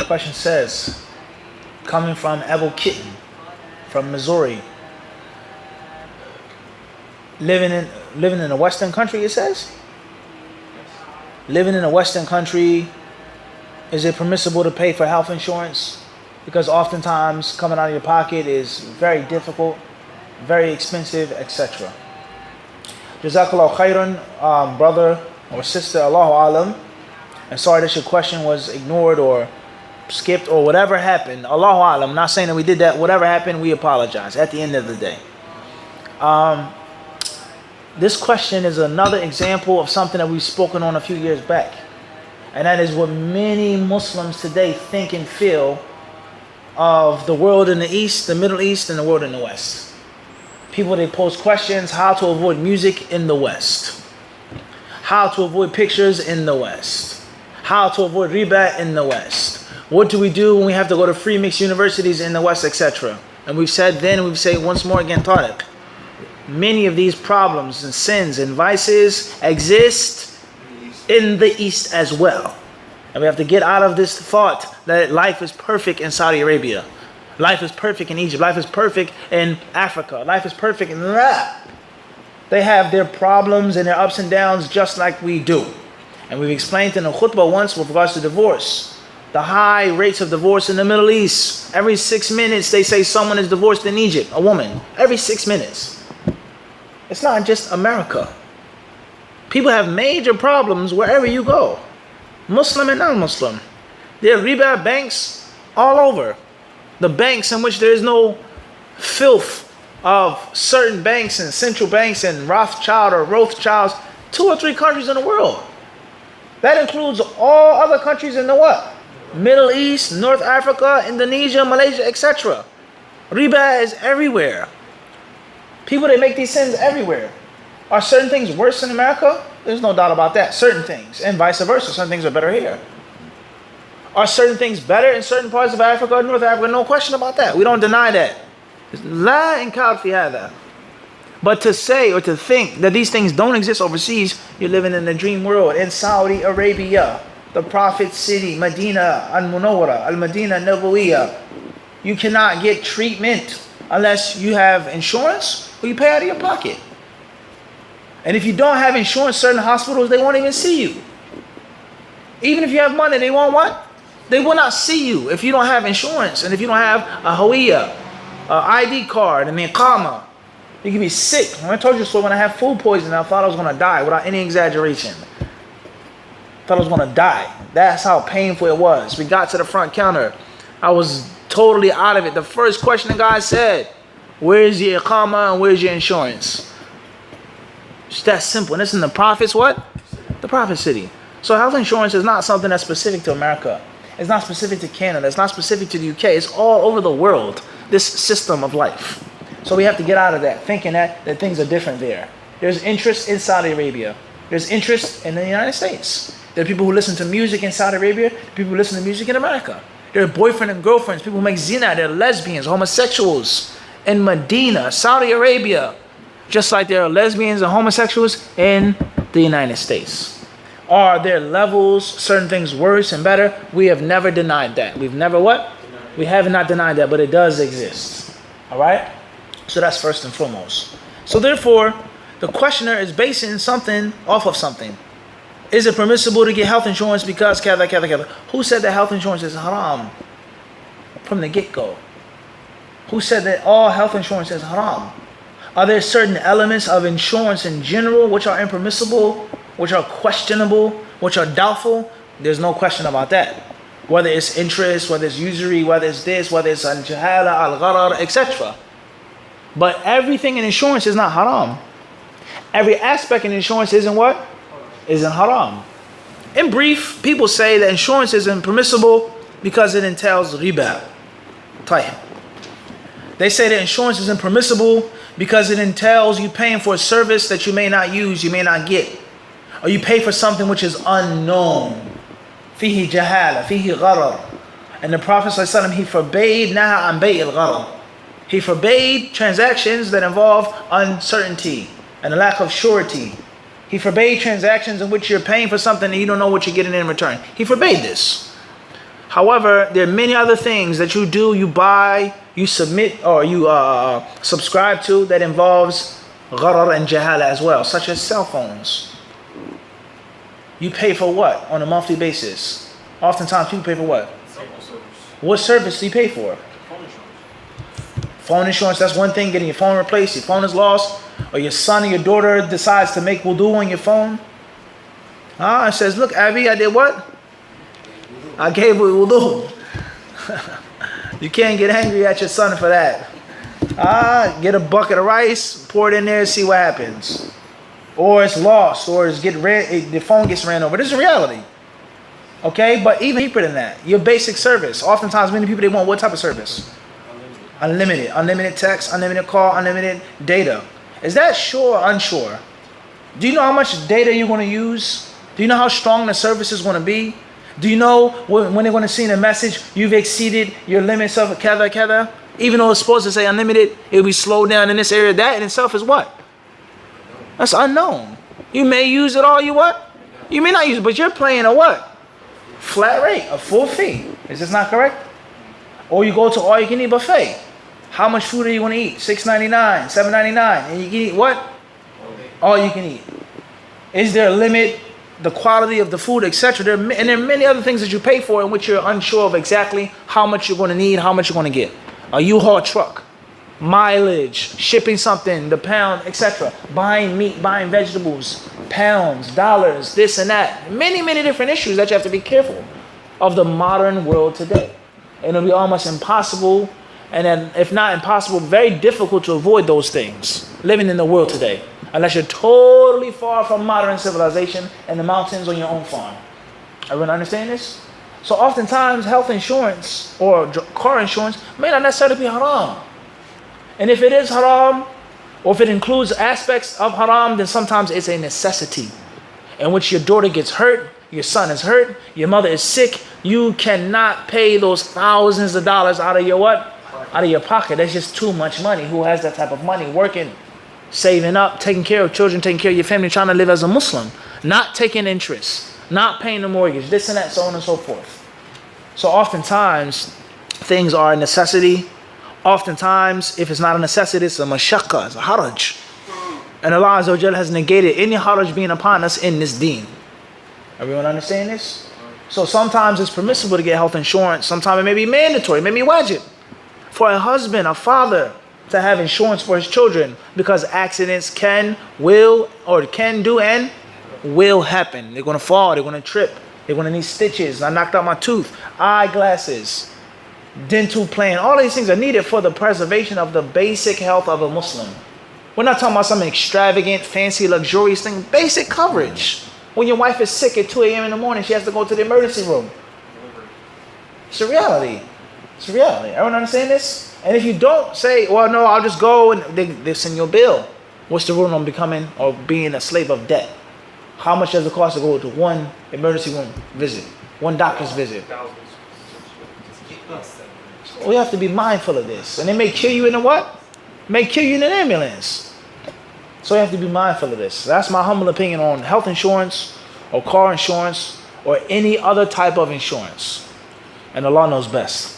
question says, coming from Ebel Kitten, from Missouri, living in a Western country, it says? Living in a Western country, is it permissible to pay for health insurance? Because oftentimes coming out of your pocket is very difficult, very expensive, etc. Jazakallah khairan, brother or sister, Allahu alam. And sorry that your question was ignored or skipped or whatever happened. Allahu alam. I'm not saying that we did that. Whatever happened, we apologize at the end of the day. This question is another example of something that we've spoken on a few years back. And that is what many Muslims today think and feel of the world in the East, the Middle East, and the world in the West. People, they pose questions, how to avoid music in the West. How to avoid pictures in the West. How to avoid riba in the West. What do we do when we have to go to free mixed universities in the West, etc.? And we've said then, and we've said once more again, Tariq, many of these problems and sins and vices exist in the East as well. And we have to get out of this thought that life is perfect in Saudi Arabia. Life is perfect in Egypt. Life is perfect in Africa. Life is perfect in that. They have their problems and their ups and downs just like we do. And we've explained in the khutbah once with regards to divorce. The high rates of divorce in the Middle East. Every 6 minutes they say someone is divorced in Egypt, a woman. Every 6 minutes. It's not just America. People have major problems wherever you go. Muslim and non-Muslim. There are riba banks all over. The banks in which there is no filth of certain banks and central banks and Rothschilds, 2 or 3 countries in the world. That includes all other countries in the what? Middle East, North Africa, Indonesia, Malaysia, etc. Riba is everywhere. People, they make these sins everywhere. Are certain things worse in America? There's no doubt about that. Certain things. And vice versa. Certain things are better here. Are certain things better in certain parts of Africa or North Africa? No question about that. We don't deny that. La inkar fi hada. But to say or to think that these things don't exist overseas, you're living in a dream world. In Saudi Arabia, the Prophet's city, Medina al-Munawwara, al-Madina Nabawiyya, you cannot get treatment unless you have insurance or you pay out of your pocket. And if you don't have insurance, certain hospitals, they won't even see you. Even if you have money, they won't what? They will not see you if you don't have insurance and if you don't have a Hawiyya, a ID card, and the Iqama. You can be sick. When I told you so, when I had food poisoning, I thought I was going to die without any exaggeration. I thought I was going to die. That's how painful it was. We got to the front counter. I was totally out of it. The first question the guy said, where's your Iqama and where's your insurance? It's that simple. And this is in the Prophet's what? The Prophet's city. So health insurance is not something that's specific to America. It's not specific to Canada. It's not specific to the UK. It's all over the world, this system of life. So we have to get out of that, thinking that things are different there. There's interest in Saudi Arabia. There's interest in the United States. There are people who listen to music in Saudi Arabia. People who listen to music in America. There are boyfriend and girlfriends. People who make zina. There are lesbians, homosexuals in Medina, Saudi Arabia. Just like there are lesbians and homosexuals in the United States. Are there levels, certain things worse and better? We have never denied that. We've never what? We have not denied that, but it does exist. All right? So that's first and foremost. So therefore, the questioner is basing something off of something. Is it permissible to get health insurance because kada, kada, kada? Who said that health insurance is haram from the get-go? Who said that all health insurance is haram? Are there certain elements of insurance in general which are impermissible, which are questionable, which are doubtful? There's no question about that. Whether it's interest, whether it's usury, whether it's this, whether it's al-jahala, al-gharar, etc. But everything in insurance is not haram. Every aspect in insurance isn't what? Isn't haram. In brief, people say that insurance isn't permissible because it entails riba. They say that insurance isn't permissible because it entails you paying for a service that you may not use, you may not get. Or you pay for something which is unknown. Fihi jahala, fihi gharar. And the Prophet ﷺ, he forbade naha an bay' al-gharar. He forbade transactions that involve uncertainty and a lack of surety. He forbade transactions in which you're paying for something and you don't know what you're getting in return. He forbade this. However, there are many other things that you do, you buy, you submit, or you subscribe to that involves gharar and jahala as well, such as cell phones. You pay for what on a monthly basis? Oftentimes people pay for what? What service do you pay for? Phone insurance, that's one thing. Getting your phone replaced, your phone is lost, or your son or your daughter decides to make wudu on your phone. It says, look, Abby, I did what? I gave you wudu. You can't get angry at your son for that. Get a bucket of rice, pour it in there, see what happens. Or it's lost, or the phone gets ran over. This is a reality. Okay, but even deeper than that, your basic service. Oftentimes, many people, they want what type of service? Unlimited. Unlimited text, unlimited call, unlimited data. Is that sure or unsure? Do you know how much data you're going to use? Do you know how strong the service is going to be? Do you know when they're going to see in a message, you've exceeded your limits of kada? Even though it's supposed to say unlimited, it'll be slowed down in this area. That in itself is what? That's unknown. You may use it all you what? You may not use it, but you're paying a what? Flat rate, a full fee. Is this not correct? Or you go to all you can eat buffet. How much food are you going to eat? $6.99, $7.99, and you can eat what? All you can eat. Is there a limit? The quality of the food, etc. And there are many other things that you pay for in which you're unsure of exactly how much you're going to need, how much you're going to get. A U-Haul truck, mileage, shipping something, the pound, etc. Buying meat, buying vegetables, pounds, dollars, this and that. Many, many different issues that you have to be careful of the modern world today. And it'll be almost impossible, and then if not impossible, very difficult to avoid those things living in the world today. Unless you're totally far from modern civilization and the mountains on your own farm. Everyone understand this? So oftentimes health insurance or car insurance may not necessarily be haram. And if it is haram, or if it includes aspects of haram, then sometimes it's a necessity in which your daughter gets hurt, your son is hurt, your mother is sick. You cannot pay those thousands of dollars out of your what? Out of your pocket. That's just too much money. Who has that type of money? Working, saving up, taking care of children, taking care of your family, trying to live as a Muslim, not taking interest, not paying the mortgage, this and that, so on and so forth. So oftentimes, things are a necessity. Oftentimes, if it's not a necessity, it's a mashaqqa, it's a haraj. And Allah Azza wa Jalla has negated any haraj being upon us in this deen. Everyone understand this? So sometimes it's permissible to get health insurance. Sometimes it may be mandatory, it may be wajib. For a husband, a father, to have insurance for his children, because accidents can do and will happen. They're going to fall, they're going to trip, they're going to need stitches. I knocked out my tooth, eyeglasses, dental plan. All these things are needed for the preservation of the basic health of a Muslim. We're not talking about some extravagant, fancy, luxurious thing. Basic coverage. When your wife is sick at 2 a.m. in the morning, she has to go to the emergency room. It's a reality. It's a reality. Everyone understand this? And if you don't say, well, no, I'll just go, and they send you a bill. What's the rule on becoming or being a slave of debt? How much does it cost to go to one emergency room visit, one doctor's visit? We have to be mindful of this. And they may kill you in a what? May kill you in an ambulance. So you have to be mindful of this. That's my humble opinion on health insurance or car insurance or any other type of insurance. And Allah knows best.